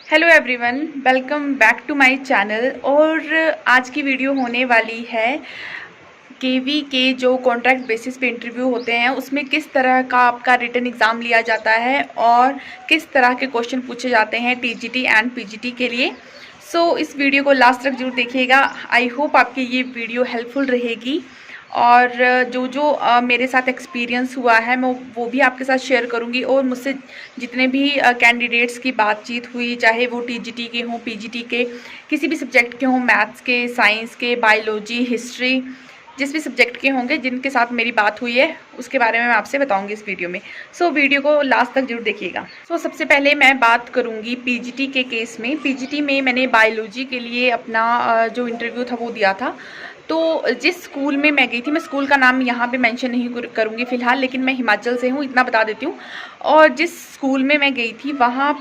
Hello everyone, welcome back to my channel. और आज की वीडियो होने वाली है केवी के जो कॉन्ट्रैक्ट बेसिस पे इंटरव्यू होते हैं उसमें किस तरह का आपका रिटन एग्ज़ाम लिया जाता है और किस तरह के क्वेश्चन पूछे जाते हैं टीजीटी एंड पीजीटी के लिए। इस वीडियो को लास्ट तक जरूर देखिएगा। आई होप आपकी ये वीडियो हेल्पफुल रहेगी और जो मेरे साथ एक्सपीरियंस हुआ है मैं वो भी आपके साथ शेयर करूंगी। और मुझसे जितने भी कैंडिडेट्स की बातचीत हुई, चाहे वो टीजीटी के हों, पीजीटी के, किसी भी सब्जेक्ट के हों, मैथ्स के, साइंस के, बायोलॉजी, हिस्ट्री, जिस भी सब्जेक्ट के होंगे जिनके साथ मेरी बात हुई है उसके बारे में मैं आपसे बताऊंगी इस वीडियो में। वीडियो को लास्ट तक जरूर देखिएगा। सबसे पहले मैं बात करूंगी पीजीटी के केस में। पीजीटी में मैंने बायोलॉजी के लिए अपना जो इंटरव्यू था वो दिया था। तो जिस स्कूल में मैं गई थी, मैं स्कूल का नाम यहाँ पे मेंशन नहीं करूँगी फ़िलहाल, लेकिन मैं हिमाचल से हूँ इतना बता देती हूँ। और जिस स्कूल में मैं गई थी वहाँ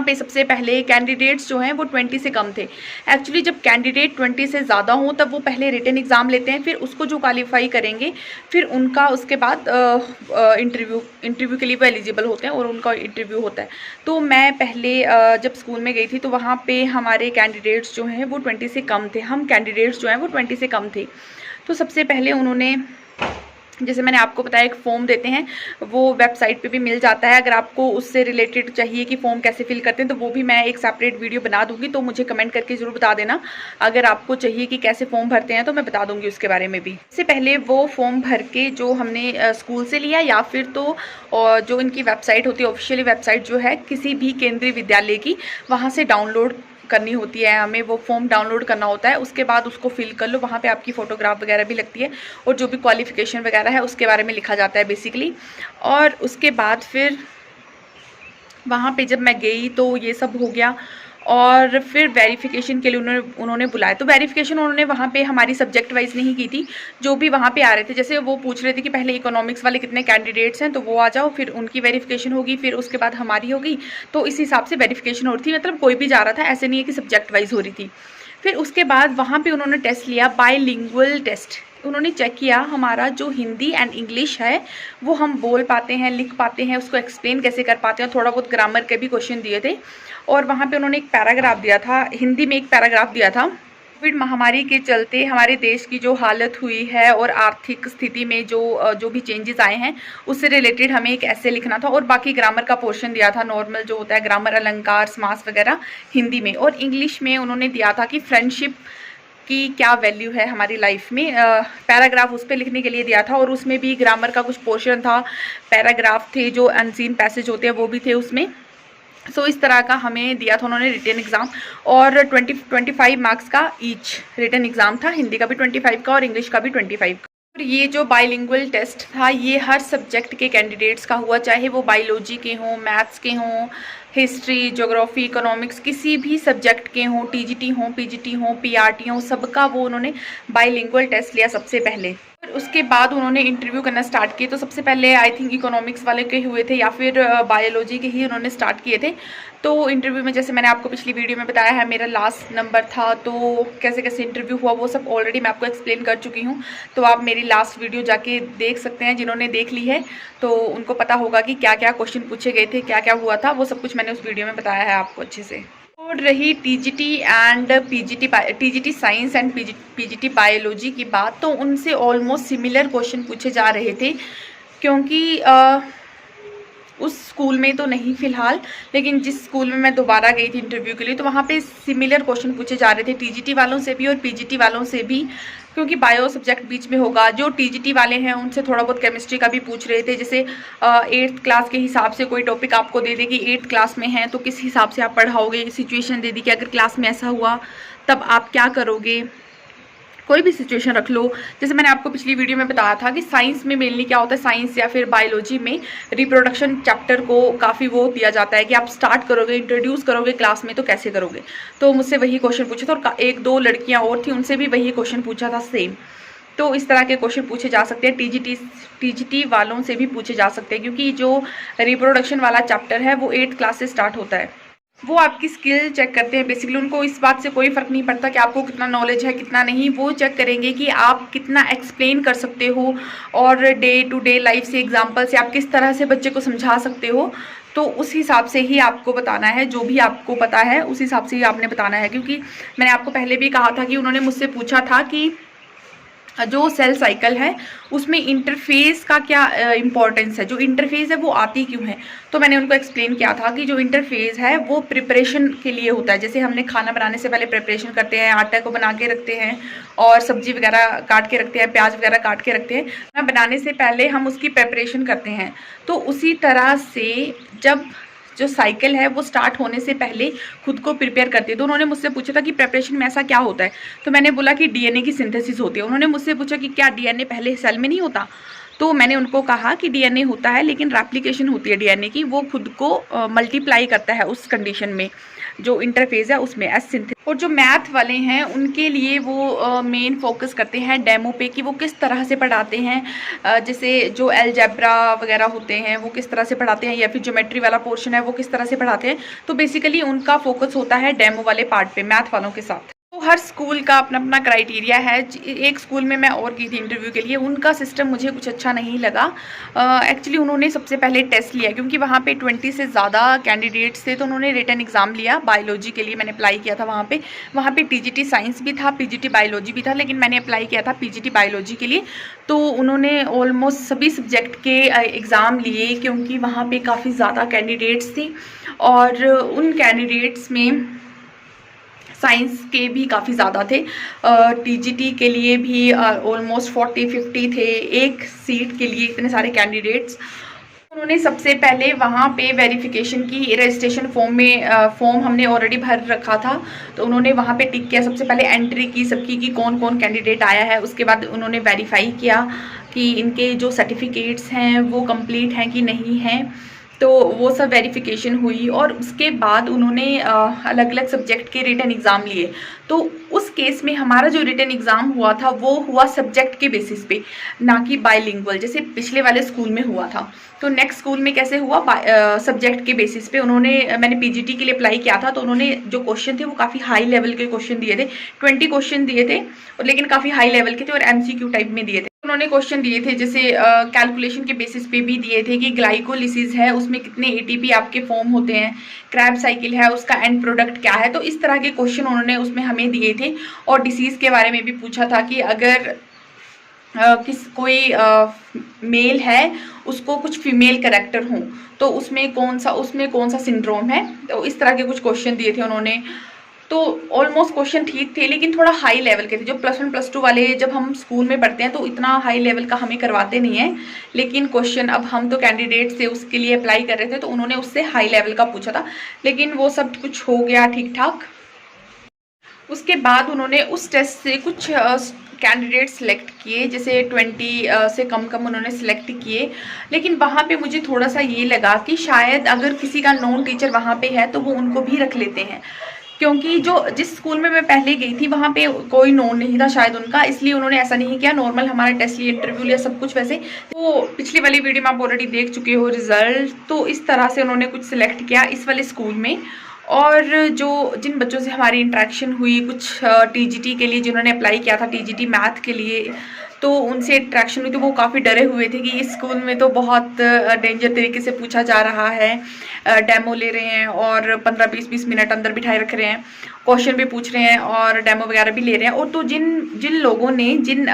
पे सबसे पहले कैंडिडेट्स जो हैं वो 20 से कम थे। एक्चुअली जब कैंडिडेट 20 से ज़्यादा हों तब वो पहले रिटन एग्ज़ाम लेते हैं, फिर उसको जो क्वालिफाई करेंगे फिर उनका उसके बाद इंटरव्यू के लिए वो एलिजिबल होते हैं और उनका इंटरव्यू होता है। तो मैं पहले जब स्कूल में गई थी तो वहाँ पे हमारे कैंडिडेट्स जो हैं वो 20 से कम थे। हम कैंडिडेट्स जो हैं वो 20 से कम थे। तो सबसे पहले उन्होंने, जैसे मैंने आपको बताया, एक फॉर्म देते हैं, वो वेबसाइट पे भी मिल जाता है। अगर आपको उससे रिलेटेड चाहिए कि फॉर्म कैसे फिल करते हैं तो वो भी मैं एक सेपरेट वीडियो बना दूंगी, तो मुझे कमेंट करके ज़रूर बता देना। अगर आपको चाहिए कि कैसे फॉर्म भरते हैं तो मैं बता दूंगी उसके बारे में भी। इससे पहले वो फॉर्म भर के जो हमने स्कूल से लिया या फिर तो जो इनकी वेबसाइट होती है, ऑफिशियली वेबसाइट जो है किसी भी केंद्रीय विद्यालय की, वहाँ से डाउनलोड करनी होती है। हमें वो फॉर्म डाउनलोड करना होता है, उसके बाद उसको फिल कर लो। वहाँ पे आपकी फ़ोटोग्राफ वगैरह भी लगती है और जो भी क्वालिफ़िकेशन वगैरह है उसके बारे में लिखा जाता है बेसिकली। और उसके बाद फिर वहाँ पे जब मैं गई तो ये सब हो गया और फिर वेरिफिकेशन के लिए उन्होंने बुलाया। तो वेरिफिकेशन उन्होंने वहाँ पे हमारी सब्जेक्ट वाइज नहीं की थी। जो भी वहाँ पे आ रहे थे, जैसे वो पूछ रहे थे कि पहले इकोनॉमिक्स वाले कितने कैंडिडेट्स हैं तो वो आ जाओ, फिर उनकी वेरिफिकेशन होगी, फिर उसके बाद हमारी होगी। तो इस हिसाब से वेरिफिकेशन हो रही थी, मतलब कोई भी जा रहा था, ऐसे नहीं है कि सब्जेक्ट वाइज हो रही थी। फिर उसके बाद वहाँ पे उन्होंने टेस्ट लिया, बायलिंगुअल टेस्ट। उन्होंने चेक किया हमारा जो हिंदी एंड इंग्लिश है वो हम बोल पाते हैं, लिख पाते हैं, उसको एक्सप्लेन कैसे कर पाते हैं। थोड़ा बहुत ग्रामर के भी क्वेश्चन दिए थे। और वहाँ पे उन्होंने एक पैराग्राफ दिया था, हिंदी में एक पैराग्राफ दिया था। कोविड महामारी के चलते हमारे देश की जो हालत हुई है और आर्थिक स्थिति में जो भी चेंजेस आए हैं उससे रिलेटेड हमें एक ऐसे लिखना था। और बाकी ग्रामर का पोर्शन दिया था, नॉर्मल जो होता है ग्रामर, अलंकार, समास वगैरह हिंदी में। और इंग्लिश में उन्होंने दिया था कि फ्रेंडशिप की क्या वैल्यू है हमारी लाइफ में। पैराग्राफ उस पर लिखने के लिए दिया था और उसमें भी ग्रामर का कुछ पोर्शन था, पैराग्राफ थे, जो अनसीन पैसेज होते हैं वो भी थे उसमें। इस तरह का हमें दिया था उन्होंने रिटन एग्ज़ाम। और 25 मार्क्स का ईच रिटन एग्ज़ाम था, हिंदी का भी 25 का और इंग्लिश का भी 25 का। और ये जो बाइलिंगुअल टेस्ट था ये हर सब्जेक्ट के कैंडिडेट्स का हुआ, चाहे वो बायोलॉजी के हों, मैथ्स के हों, हिस्ट्री, ज्योग्राफी, इकोनॉमिक्स, किसी भी सब्जेक्ट के हों, टीजीटी हों, पीजीटी हों, पीआरटी हों, सबका वो उन्होंने बाइलिंगुअल टेस्ट लिया सबसे पहले। और उसके बाद उन्होंने इंटरव्यू करना स्टार्ट किए। तो सबसे पहले आई थिंक इकोनॉमिक्स वाले के हुए थे या फिर बायोलॉजी के ही उन्होंने स्टार्ट किए थे। तो इंटरव्यू में, जैसे मैंने आपको पिछली वीडियो में बताया है, मेरा लास्ट नंबर था। तो कैसे कैसे इंटरव्यू हुआ वो सब ऑलरेडी मैं आपको एक्सप्लेन कर चुकी हूँ। तो आप मेरी लास्ट वीडियो जाके देख सकते हैं, जिन्होंने देख ली है तो उनको पता होगा कि क्या क्या क्वेश्चन पूछे गए थे, क्या क्या हुआ था, वो सब कुछ मैंने उस वीडियो में बताया है आपको अच्छे से। और रही TGT and TGT science and PGT biology की बात, तो उनसे ऑलमोस्ट सिमिलर क्वेश्चन पूछे जा रहे थे, क्योंकि उस स्कूल में तो नहीं फ़िलहाल, लेकिन जिस स्कूल में मैं दोबारा गई थी इंटरव्यू के लिए तो वहाँ पे सिमिलर क्वेश्चन पूछे जा रहे थे टीजीटी वालों से भी और पीजीटी वालों से भी, क्योंकि बायो सब्जेक्ट बीच में होगा। जो टीजीटी वाले हैं उनसे थोड़ा बहुत केमिस्ट्री का भी पूछ रहे थे, जैसे 8th क्लास के हिसाब से कोई टॉपिक आपको दे दे कि 8th क्लास में है तो किस हिसाब से आप पढ़ाओगे, सिचुएशन दे दी कि अगर क्लास में ऐसा हुआ तब आप क्या करोगे, कोई भी सिचुएशन रख लो। जैसे मैंने आपको पिछली वीडियो में बताया था कि साइंस में मेनली क्या होता है, साइंस या फिर बायोलॉजी में रिप्रोडक्शन चैप्टर को काफ़ी वो दिया जाता है कि आप स्टार्ट करोगे, इंट्रोड्यूस करोगे क्लास में तो कैसे करोगे। तो मुझसे वही क्वेश्चन पूछा था और एक दो लड़कियां और थी, उनसे भी वही क्वेश्चन पूछा था सेम। तो इस तरह के क्वेश्चन पूछे जा सकते हैं, टीजीटी वालों से भी पूछे जा सकते हैं, क्योंकि जो रिप्रोडक्शन वाला चैप्टर है वो 8th क्लास से स्टार्ट होता है। वो आपकी स्किल चेक करते हैं बेसिकली। उनको इस बात से कोई फ़र्क नहीं पड़ता कि आपको कितना नॉलेज है कितना नहीं, वो चेक करेंगे कि आप कितना एक्सप्लेन कर सकते हो और डे टू डे लाइफ से, एग्जांपल से आप किस तरह से बच्चे को समझा सकते हो। तो उस हिसाब से ही आपको बताना है, जो भी आपको पता है उस हिसाब से ही आपने बताना है। क्योंकि मैंने आपको पहले भी कहा था कि उन्होंने मुझसे पूछा था कि जो सेल साइकिल है उसमें इंटरफेस का क्या इंपॉर्टेंस है, जो इंटरफेस है वो आती क्यों है। तो मैंने उनको एक्सप्लेन किया था कि जो इंटरफेस है वो प्रिपरेशन के लिए होता है। जैसे हमने खाना बनाने से पहले प्रिपरेशन करते हैं, आटा को बना के रखते हैं और सब्जी वगैरह काट के रखते हैं, प्याज वगैरह काट के रखते हैं, खाना बनाने से पहले हम उसकी प्रिपरेशन करते हैं। तो उसी तरह से जब जो साइकिल है वो स्टार्ट होने से पहले खुद को प्रिपेयर करती है। तो उन्होंने मुझसे पूछा था कि प्रिपरेशन में ऐसा क्या होता है। तो मैंने बोला कि डीएनए की सिंथेसिस होती है। उन्होंने मुझसे पूछा कि क्या डीएनए पहले सेल में नहीं होता। तो मैंने उनको कहा कि डीएनए होता है, लेकिन रेप्लिकेशन होती है डीएनए की, वो खुद को मल्टीप्लाई करता है उस कंडीशन में, जो इंटरफेस है उसमें एज सिंथेसिस। और जो मैथ वाले हैं उनके लिए वो मेन फोकस करते हैं डेमो पे कि वो किस तरह से पढ़ाते हैं। जैसे जो अलजेब्रा वगैरह होते हैं वो किस तरह से पढ़ाते हैं, या फिर ज्योमेट्री वाला पोर्शन है वो किस तरह से पढ़ाते हैं। तो बेसिकली उनका फोकस होता है डेमो वाले पार्ट पे मैथ वालों के साथ। तो हर स्कूल का अपना अपना क्राइटेरिया है। एक स्कूल में मैं और की थी इंटरव्यू के लिए, उनका सिस्टम मुझे कुछ अच्छा नहीं लगा। एक्चुअली उन्होंने सबसे पहले टेस्ट लिया, क्योंकि वहाँ पे 20 से ज़्यादा कैंडिडेट्स थे। तो उन्होंने रिटन एग्ज़ाम लिया। बायोलॉजी के लिए मैंने अप्लाई किया था वहाँ पे टीजीटी साइंस भी था, पीजीटी बायोलॉजी भी था, लेकिन मैंने अप्लाई किया था पीजीटी बायोलॉजी के लिए। तो उन्होंने ऑलमोस्ट सभी सब्जेक्ट के एग्ज़ाम लिए, क्योंकि वहाँ पर काफ़ी ज़्यादा कैंडिडेट्स थी और उन कैंडिडेट्स में साइंस के भी काफ़ी ज़्यादा थे। टीजीटी के लिए भी ऑलमोस्ट 40-50 थे एक सीट के लिए, इतने सारे कैंडिडेट्स। उन्होंने सबसे पहले वहाँ पे वेरिफिकेशन की, रजिस्ट्रेशन फॉर्म हमने ऑलरेडी भर रखा था, तो उन्होंने वहाँ पे टिक किया। सबसे पहले एंट्री की सबकी कि कौन कौन कैंडिडेट आया है। उसके बाद उन्होंने वेरीफाई किया कि इनके जो सर्टिफिकेट्स हैं वो कंप्लीट हैं कि नहीं हैं। तो वो सब वेरिफिकेशन हुई और उसके बाद उन्होंने अलग अलग सब्जेक्ट के रिटन एग्ज़ाम लिए। तो उस केस में हमारा जो रिटन एग्ज़ाम हुआ था वो हुआ सब्जेक्ट के बेसिस पे, ना कि बाइलिंगुअल जैसे पिछले वाले स्कूल में हुआ था। तो नेक्स्ट स्कूल में कैसे हुआ, सब्जेक्ट के बेसिस पे। मैंने पीजीटी के लिए अप्लाई किया था, तो उन्होंने जो क्वेश्चन थे वो काफ़ी हाई लेवल के क्वेश्चन दिए थे। 20 क्वेश्चन दिए थे, और लेकिन काफ़ी हाई लेवल के थे और एमसीक्यू टाइप में दिए थे। उन्होंने क्वेश्चन दिए थे जैसे कैलकुलेशन के बेसिस पे भी दिए थे कि ग्लाइकोलिसिस है उसमें कितने एटीपी आपके फॉर्म होते हैं, क्रैब साइकिल है उसका एंड प्रोडक्ट क्या है। तो इस तरह के क्वेश्चन उन्होंने उसमें हमें दिए थे। और डिसीज़ के बारे में भी पूछा था कि अगर कोई मेल है उसको कुछ फीमेल कैरेक्टर हो तो उसमें कौन सा सिंड्रोम है। तो इस तरह के कुछ क्वेश्चन दिए थे उन्होंने। तो ऑलमोस्ट क्वेश्चन ठीक थे, लेकिन थोड़ा हाई लेवल के थे। जो +1 +2 वाले जब हम स्कूल में पढ़ते हैं तो इतना हाई लेवल का हमें करवाते नहीं है, लेकिन क्वेश्चन अब हम तो कैंडिडेट से उसके लिए अप्लाई कर रहे थे, तो उन्होंने उससे हाई लेवल का पूछा था, लेकिन वो सब कुछ हो गया ठीक ठाक। उसके बाद उन्होंने उस टेस्ट से कुछ कैंडिडेट सेलेक्ट किए, जैसे 20 से कम उन्होंने सेलेक्ट किए। लेकिन वहाँ पे मुझे थोड़ा सा ये लगा कि शायद अगर किसी का नॉन टीचर वहाँ पे है तो वो उनको भी रख लेते हैं, क्योंकि जिस स्कूल में मैं पहले गई थी वहाँ पे कोई नोन नहीं था शायद उनका, इसलिए उन्होंने ऐसा नहीं किया। नॉर्मल हमारा टेस्ट लिया, इंटरव्यू लिया, सब कुछ वैसे। तो पिछली वाली वीडियो में आप ऑलरेडी देख चुके हो रिजल्ट। तो इस तरह से उन्होंने कुछ सिलेक्ट किया इस वाले स्कूल में। और जिन बच्चों से हमारी इंटरेक्शन हुई, कुछ टीजीटी के लिए जिन्होंने अप्लाई किया था, टीजीटी मैथ के लिए, तो उनसे इंटरेक्शन हुई तो वो काफ़ी डरे हुए थे कि इस स्कूल में तो बहुत डेंजर तरीके से पूछा जा रहा है, डेमो ले रहे हैं और 15-20 मिनट अंदर बिठाए रख रहे हैं, क्वेश्चन भी पूछ रहे हैं और डेमो वगैरह भी ले रहे हैं। और तो जिन लोगों ने जिन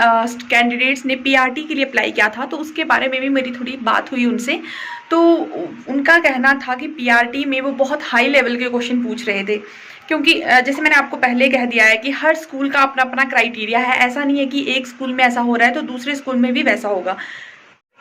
कैंडिडेट्स ने पीआरटी के लिए अप्लाई किया था, तो उसके बारे में भी मेरी थोड़ी बात हुई उनसे। तो उनका कहना था कि पीआरटी में वो बहुत हाई लेवल के क्वेश्चन पूछ रहे थे, क्योंकि जैसे मैंने आपको पहले कह दिया है कि हर स्कूल का अपना अपना क्राइटेरिया है। ऐसा नहीं है कि एक स्कूल में ऐसा हो रहा है तो दूसरे स्कूल में भी वैसा होगा,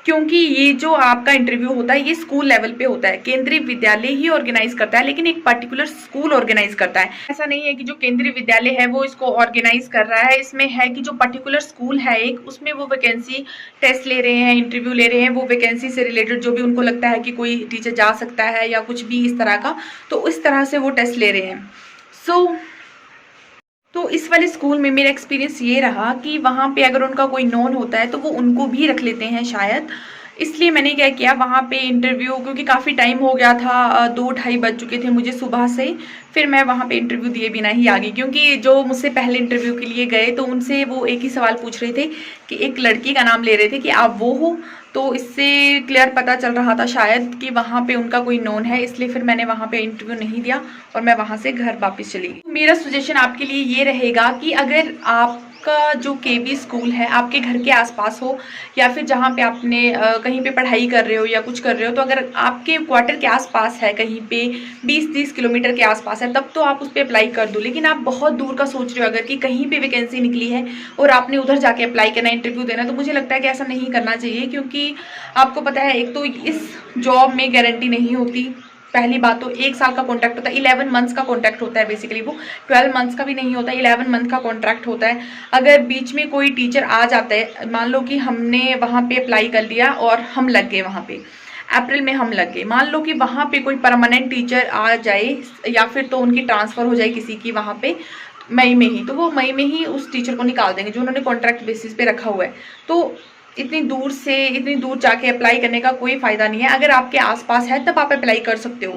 क्योंकि ये जो आपका इंटरव्यू होता है ये स्कूल लेवल पे होता है। केंद्रीय विद्यालय ही ऑर्गेनाइज करता है, लेकिन एक पर्टिकुलर स्कूल ऑर्गेनाइज करता है। ऐसा नहीं है कि जो केंद्रीय विद्यालय है वो इसको ऑर्गेनाइज कर रहा है। इसमें है कि जो पर्टिकुलर स्कूल है एक, उसमें वो वैकेंसी टेस्ट ले रहे हैं, इंटरव्यू ले रहे हैं, वो वैकेंसी से रिलेटेड जो भी उनको लगता है कि कोई टीचर जा सकता है या कुछ भी इस तरह का, तो इस तरह से वो टेस्ट ले रहे हैं। तो इस वाले स्कूल में मेरा एक्सपीरियंस ये रहा कि वहाँ पे अगर उनका कोई नॉन होता है तो वो उनको भी रख लेते हैं शायद। इसलिए मैंने क्या किया, वहाँ पे इंटरव्यू, क्योंकि काफ़ी टाइम हो गया था, 2-2:30 बज चुके थे मुझे सुबह से, फिर मैं वहाँ पे इंटरव्यू दिए बिना ही आ गई। क्योंकि जो मुझसे पहले इंटरव्यू के लिए गए तो उनसे वो एक ही सवाल पूछ रहे थे कि एक लड़की का नाम ले रहे थे कि आप वो हो, तो इससे क्लियर पता चल रहा था शायद कि वहाँ पे उनका कोई नोन है, इसलिए फिर मैंने वहाँ पे इंटरव्यू नहीं दिया और मैं वहाँ से घर वापस चली गई। मेरा सजेशन आपके लिए ये रहेगा कि अगर आपका जो केवी स्कूल है आपके घर के आसपास हो या फिर जहाँ पे आपने कहीं पे पढ़ाई कर रहे हो या कुछ कर रहे हो, तो अगर आपके क्वार्टर के आसपास है, कहीं पे 20-30 किलोमीटर के आसपास है, तब तो आप उस पर अप्लाई कर दो। लेकिन आप बहुत दूर का सोच रहे हो अगर कि कहीं पे वैकेंसी निकली है और आपने उधर जाके अप्लाई करना, इंटरव्यू देना, तो मुझे लगता है कि ऐसा नहीं करना चाहिए, क्योंकि आपको पता है एक तो इस जॉब में गारंटी नहीं होती। पहली बात तो 1 साल का कॉन्ट्रैक्ट होता है, 11 मंथ्स का कॉन्ट्रैक्ट होता है बेसिकली, वो 12 मंथ्स का भी नहीं होता, 11 मंथ का कॉन्ट्रैक्ट होता है। अगर बीच में कोई टीचर आ जाता है, मान लो कि हमने वहाँ पे अप्लाई कर लिया और हम लग गए वहाँ पे, अप्रैल में हम लग गए, मान लो कि वहाँ पे कोई परमानेंट टीचर आ जाए या फिर तो उनकी ट्रांसफ़र हो जाए किसी की वहाँ पे मई में ही, तो वो मई में ही उस टीचर को निकाल देंगे जो उन्होंने कॉन्ट्रैक्ट बेसिस पे रखा हुआ है। तो इतनी दूर जाके अप्लाई करने का कोई फ़ायदा नहीं है। अगर आपके आसपास है तब आप अप्लाई कर सकते हो।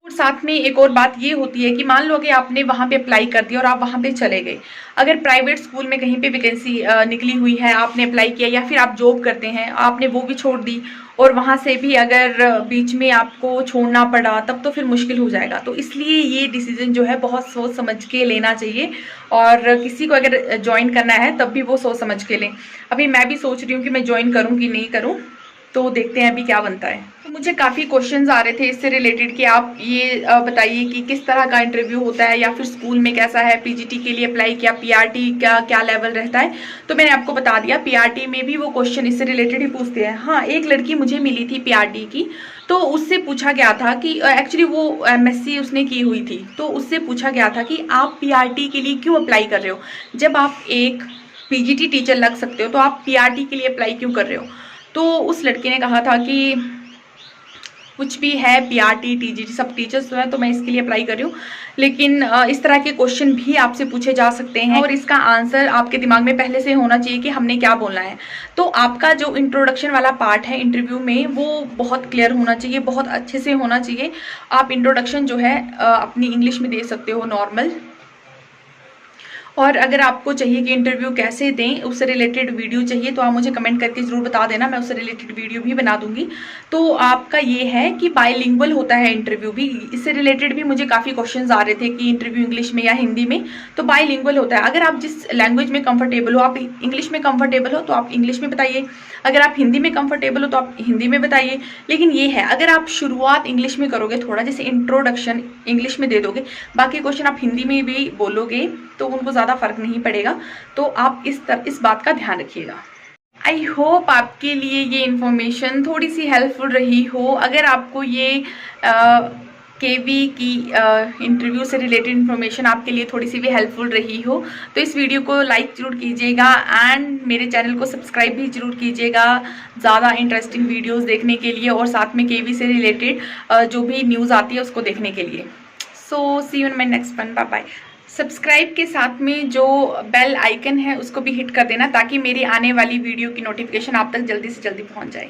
और साथ में एक और बात ये होती है कि मान लो कि आपने वहाँ पे अप्लाई कर दिया और आप वहाँ पे चले गए, अगर प्राइवेट स्कूल में कहीं पे वैकेंसी निकली हुई है, आपने अप्लाई किया या फिर आप जॉब करते हैं, आपने वो भी छोड़ दी और वहाँ से भी अगर बीच में आपको छोड़ना पड़ा, तब तो फिर मुश्किल हो जाएगा। तो इसलिए ये डिसीजन जो है बहुत सोच समझ के लेना चाहिए, और किसी को अगर ज्वाइन करना है तब भी वो सोच समझ के लें। अभी मैं भी सोच रही हूँ कि मैं ज्वाइन करूँ कि नहीं करूँ, तो देखते हैं अभी क्या बनता है। तो मुझे काफ़ी क्वेश्चंस आ रहे थे इससे रिलेटेड कि आप ये बताइए कि किस तरह का इंटरव्यू होता है या फिर स्कूल में कैसा है, पीजीटी के लिए अप्लाई किया, पीआरटी का क्या लेवल रहता है। तो मैंने आपको बता दिया, पीआरटी में भी वो क्वेश्चन इससे रिलेटेड ही पूछते हैं। हाँ, एक लड़की मुझे मिली थी पीआरटी की, तो उससे पूछा गया था कि एक्चुअली वो एमएससी उसने की हुई थी, तो उससे पूछा गया था कि आप पीआरटी के लिए क्यों अप्लाई कर रहे हो, जब आप एक पीजीटी टीचर लग सकते हो तो आप पीआरटी के लिए अप्लाई क्यों कर रहे हो। तो उस लड़के ने कहा था कि कुछ भी है, पीआरटी टीजीटी सब टीचर्स तो हैं, तो मैं इसके लिए अप्लाई कर रही हूँ। लेकिन इस तरह के क्वेश्चन भी आपसे पूछे जा सकते हैं और इसका आंसर आपके दिमाग में पहले से होना चाहिए कि हमने क्या बोलना है। तो आपका जो इंट्रोडक्शन वाला पार्ट है इंटरव्यू में, वो बहुत क्लियर होना चाहिए, बहुत अच्छे से होना चाहिए। आप इंट्रोडक्शन जो है अपनी इंग्लिश में दे सकते हो नॉर्मल, और अगर आपको चाहिए कि इंटरव्यू कैसे दें, उससे रिलेटेड वीडियो चाहिए तो आप मुझे कमेंट करके ज़रूर बता देना, मैं उससे रिलेटेड वीडियो भी बना दूंगी। तो आपका ये है कि बाइलिंगुअल होता है इंटरव्यू भी, इससे रिलेटेड भी मुझे काफ़ी क्वेश्चंस आ रहे थे कि इंटरव्यू इंग्लिश में या हिंदी में, तो बाइलिंगुअल होता है। अगर आप जिस लैंग्वेज में कंफर्टेबल हो, आप इंग्लिश में कंफर्टेबल हो तो आप इंग्लिश में बताइए, अगर आप हिंदी में कंफर्टेबल हो तो आप हिंदी में बताइए। लेकिन ये है, अगर आप शुरुआत इंग्लिश में करोगे, थोड़ा जैसे इंट्रोडक्शन इंग्लिश में दे दोगे, बाकी क्वेश्चन आप हिंदी में भी बोलोगे तो उनको ज़्यादा फर्क नहीं पड़ेगा। तो आप इस बात का ध्यान रखिएगा। आई होप आपके लिए ये इन्फॉर्मेशन थोड़ी सी हेल्पफुल रही हो। अगर आपको ये केवी की इंटरव्यू से रिलेटेड इन्फॉर्मेशन आपके लिए थोड़ी सी भी हेल्पफुल रही हो तो इस वीडियो को लाइक ज़रूर कीजिएगा एंड मेरे चैनल को सब्सक्राइब भी ज़रूर कीजिएगा ज़्यादा इंटरेस्टिंग वीडियोस देखने के लिए, और साथ में केवी से रिलेटेड जो भी न्यूज़ आती है उसको देखने के लिए। So see you in my next one, bye bye. Subscribe के साथ में जो बेल आइकन है उसको भी हिट कर देना ताकि मेरी आने वाली वीडियो की नोटिफिकेशन आप तक जल्दी से जल्दी पहुंच जाए।